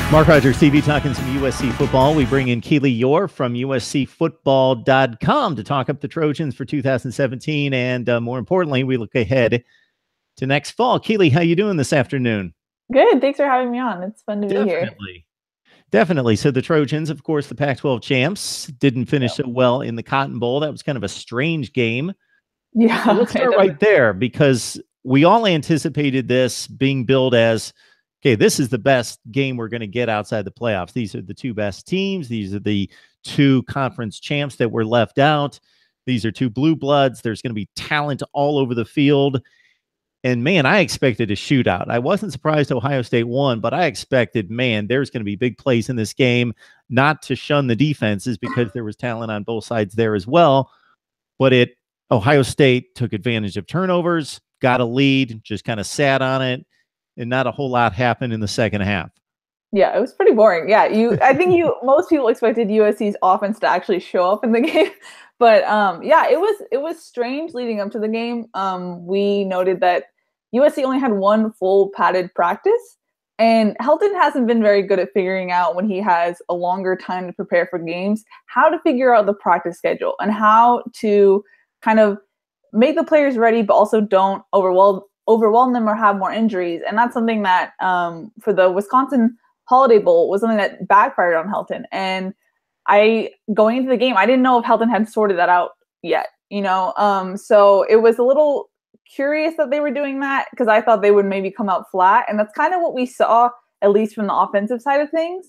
Mark Rogers TV talking some USC football. We bring in Keely Eure from USCFootball.com to talk up the Trojans for 2017. And more importantly, we look ahead to next fall. Keely, how you doing this afternoon? Good. Thanks for having me on. It's fun to be here. Definitely. So the Trojans, of course, the Pac-12 champs, didn't finish so well in the Cotton Bowl. That was kind of a strange game. Yeah. So let's start right there, because we all anticipated this being billed as, okay, this is the best game we're going to get outside the playoffs. These are the two best teams. These are the two conference champs that were left out. These are two blue bloods. There's going to be talent all over the field. And, man, I expected a shootout. I wasn't surprised Ohio State won, but I expected, man, there's going to be big plays in this game, not to shun the defenses because there was talent on both sides there as well. But Ohio State took advantage of turnovers, got a lead, just kind of sat on it, and not a whole lot happened in the second half. Yeah, it was pretty boring. Yeah, I think most people expected USC's offense to actually show up in the game. But yeah, it was strange leading up to the game. We noted that USC only had one full padded practice, and Helton hasn't been very good at figuring out, when he has a longer time to prepare for games, how to figure out the practice schedule and how to kind of make the players ready, but also don't overwhelm them or have more injuries. And that's something that for the Wisconsin Holiday Bowl was something that backfired on Helton. And going into the game, I didn't know if Helton had sorted that out yet, so it was a little curious that they were doing that, because I thought they would maybe come out flat. And that's kind of what we saw, at least from the offensive side of things.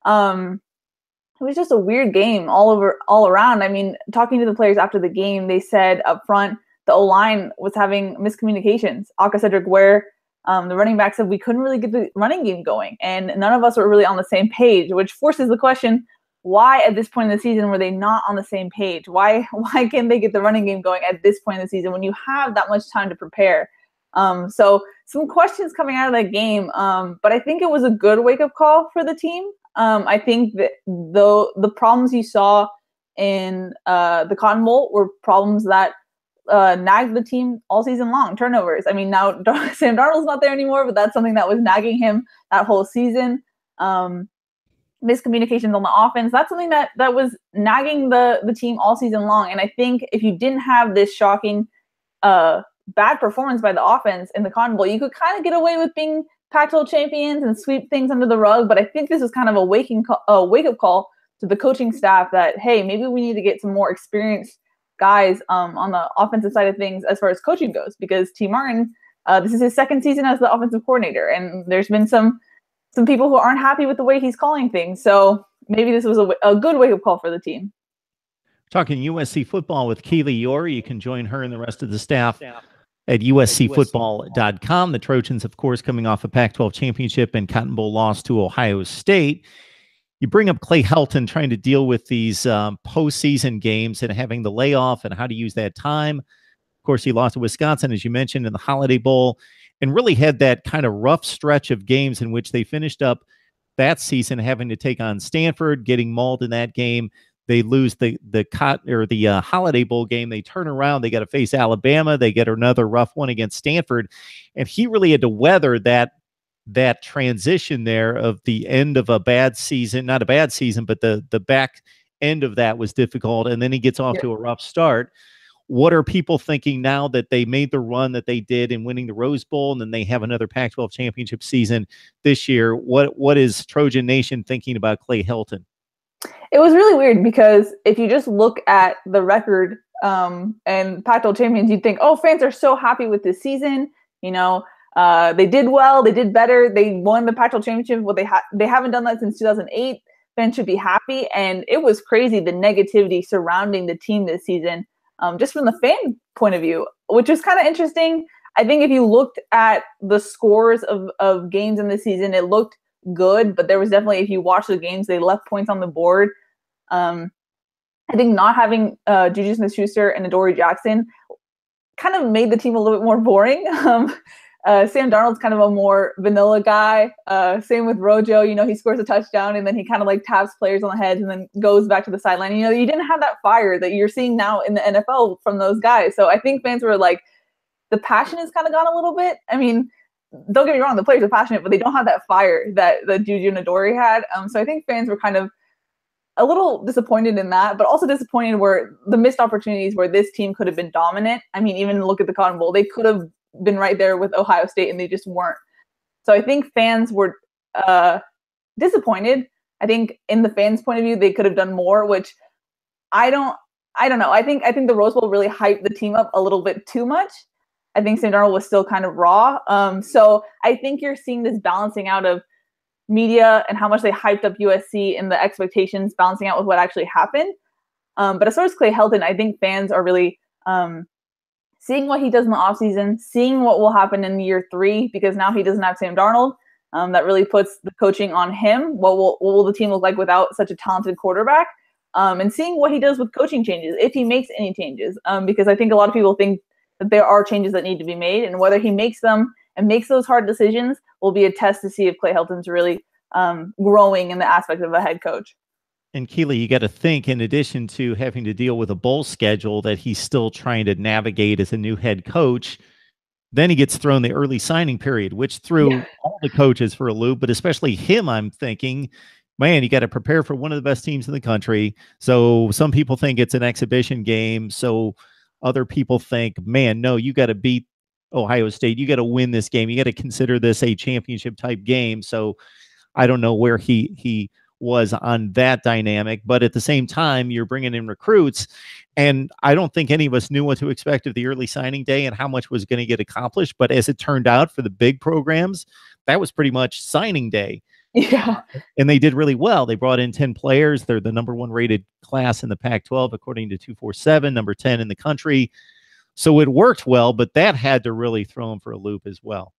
It was just a weird game all around. I mean, talking to the players after the game, they said up front, the O-line was having miscommunications. Cedric Ware, the running back, said we couldn't really get the running game going, and none of us were really on the same page, which forces the question, why at this point in the season were they not on the same page? Why can't they get the running game going at this point in the season when you have that much time to prepare? So some questions coming out of that game, but I think it was a good wake-up call for the team. I think that the problems you saw in the Cotton Bowl were problems that nagged the team all season long. Turnovers. I mean, now Sam Darnold's not there anymore, but that's something that was nagging him that whole season. Miscommunications on the offense. That's something that was nagging the team all season long. And I think if you didn't have this shocking bad performance by the offense in the Cotton Bowl, you could kind of get away with being Pac-12 champions and sweep things under the rug. But I think this was kind of a wake-up call to the coaching staff that, hey, maybe we need to get some more experienced guys on the offensive side of things as far as coaching goes, because T. Martin, this is his second season as the offensive coordinator, and there's been some people who aren't happy with the way he's calling things. So maybe this was a good wake-up call for the team. Talking USC football with Keely Eure. You can join her and the rest of the staff at USCFootball.com. The Trojans, of course, coming off a Pac-12 championship and Cotton Bowl loss to Ohio State. You bring up Clay Helton trying to deal with these postseason games and having the layoff and how to use that time. Of course, he lost to Wisconsin, as you mentioned, in the Holiday Bowl, and really had that kind of rough stretch of games in which they finished up that season having to take on Stanford, getting mauled in that game. They lose the Holiday Bowl game. They turn around. They got to face Alabama. They get another rough one against Stanford, and he really had to weather that transition there of the end of a bad season, not a bad season, but the back end of that was difficult. And then he gets off to a rough start. What are people thinking now that they made the run that they did in winning the Rose Bowl, and then they have another Pac-12 championship season this year? What is Trojan Nation thinking about Clay Helton? It was really weird, because if you just look at the record and Pac-12 champions, you'd think, oh, fans are so happy with this season. They did well. They did better. They won the Pac-12 championship. Well, they haven't done that since 2008. Fans should be happy. And it was crazy, the negativity surrounding the team this season, just from the fan point of view, which was kind of interesting. I think if you looked at the scores of games in the season, it looked good, but there was definitely, if you watch the games, they left points on the board. I think not having Juju Smith-Schuster and Adoree Jackson kind of made the team a little bit more boring. Sam Darnold's kind of a more vanilla guy. Same with Rojo. He scores a touchdown and then he kind of like taps players on the head and then goes back to the sideline. You didn't have that fire that you're seeing now in the NFL from those guys. So I think fans were like, the passion has kind of gone a little bit. I mean, don't get me wrong, the players are passionate, but they don't have that fire that Juju and Adoree had. So I think fans were kind of a little disappointed in that, but also disappointed where the missed opportunities where this team could have been dominant. I mean, even look at the Cotton Bowl, they could have been right there with Ohio State and they just weren't. So I think fans were disappointed. I think in the fans' point of view, they could have done more, which I don't know. I think the Rose Bowl really hyped the team up a little bit too much. I think Sam Darnold was still kind of raw. So I think you're seeing this balancing out of media and how much they hyped up USC and the expectations balancing out with what actually happened. But as far as Clay Helton, I think fans are really seeing what he does in the offseason, seeing what will happen in year 3, because now he doesn't have Sam Darnold. That really puts the coaching on him. What will the team look like without such a talented quarterback? And seeing what he does with coaching changes, if he makes any changes. Because I think a lot of people think that there are changes that need to be made, and whether he makes them and makes those hard decisions will be a test to see if Clay Helton's really growing in the aspect of a head coach. And Keely, you got to think, in addition to having to deal with a bowl schedule that he's still trying to navigate as a new head coach, then he gets thrown the early signing period, which threw all the coaches for a loop, but especially him. I'm thinking, man, you got to prepare for one of the best teams in the country. So some people think it's an exhibition game. So other people think, man, no, you got to beat Ohio State. You got to win this game. You got to consider this a championship type game. So I don't know where he was on that dynamic, but at the same time, you're bringing in recruits, and I don't think any of us knew what to expect of the early signing day and how much was going to get accomplished. But as it turned out, for the big programs, that was pretty much signing day. Yeah. And they did really well. They brought in 10 players. They're the #1 rated class in the Pac-12, according to 247, number 10 in the country. So it worked well, but that had to really throw them for a loop as well.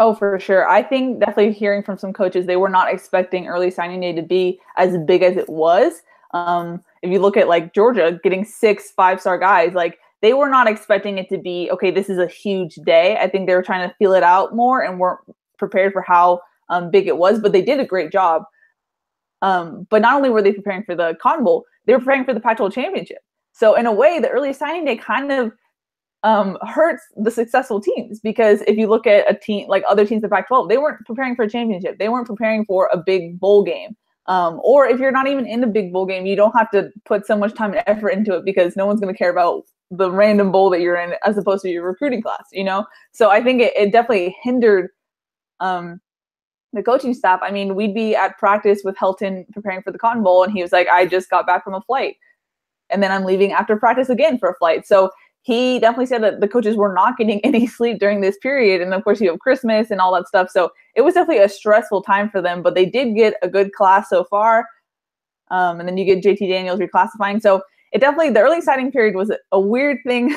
Oh, for sure. I think definitely hearing from some coaches, they were not expecting early signing day to be as big as it was. If you look at like Georgia getting 6 5-star guys, like they were not expecting it to be, okay, this is a huge day. I think they were trying to feel it out more and weren't prepared for how big it was, but they did a great job. But not only were they preparing for the Cotton Bowl, they were preparing for the Pac-12 championship. So in a way, the early signing day kind of hurts the successful teams, because if you look at a team like other teams in Pac-12, they weren't preparing for a championship. They weren't preparing for a big bowl game. Or if you're not even in a big bowl game, you don't have to put so much time and effort into it because no one's going to care about the random bowl that you're in as opposed to your recruiting class, you know? So I think it definitely hindered the coaching staff. I mean, we'd be at practice with Helton preparing for the Cotton Bowl, and he was like, I just got back from a flight. And then I'm leaving after practice again for a flight. So he definitely said that the coaches were not getting any sleep during this period. And of course, you have Christmas and all that stuff. So it was definitely a stressful time for them, but they did get a good class so far. And then you get JT Daniels reclassifying. So it definitely, the early signing period was a weird thing.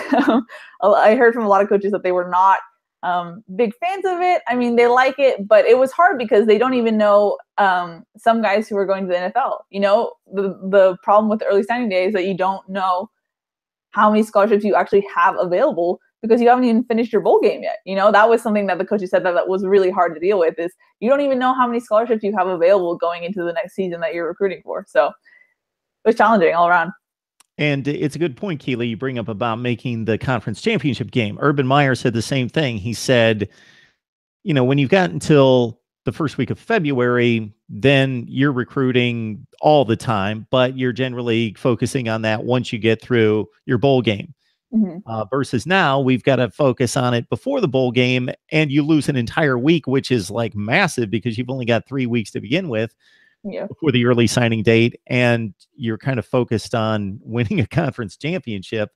I heard from a lot of coaches that they were not big fans of it. I mean, they like it, but it was hard because they don't even know some guys who are going to the NFL. You know, the problem with the early signing day is that you don't know how many scholarships you actually have available because you haven't even finished your bowl game yet. You know, that was something that the coaches said that was really hard to deal with, is you don't even know how many scholarships you have available going into the next season that you're recruiting for. So it was challenging all around. And it's a good point, Keely, you bring up about making the conference championship game. Urban Meyer said the same thing. He said, you know, when you've got until the first week of February, then you're recruiting all the time, but you're generally focusing on that once you get through your bowl game. Versus now, we've got to focus on it before the bowl game, and you lose an entire week, which is like massive because you've only got 3 weeks to begin with before the early signing date, and you're kind of focused on winning a conference championship.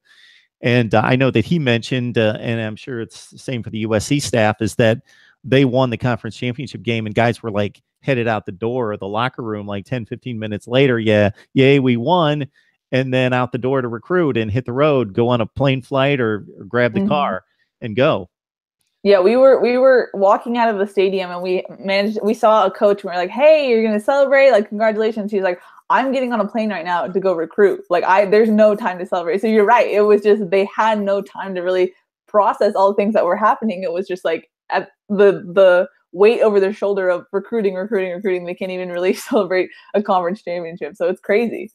And I know that he mentioned, and I'm sure it's the same for the USC staff, is that they won the conference championship game and guys were like headed out the door of the locker room like 10, 15 minutes later. Yeah, yay, we won. And then out the door to recruit and hit the road, go on a plane flight or grab the car and go. Yeah, we were walking out of the stadium and we saw a coach and we were like, hey, you're going to celebrate? Like, congratulations. He's like, I'm getting on a plane right now to go recruit. Like, there's no time to celebrate. So you're right. It was just, they had no time to really process all the things that were happening. It was just like at the weight over their shoulder of recruiting. They can't even really celebrate a conference championship. So it's crazy.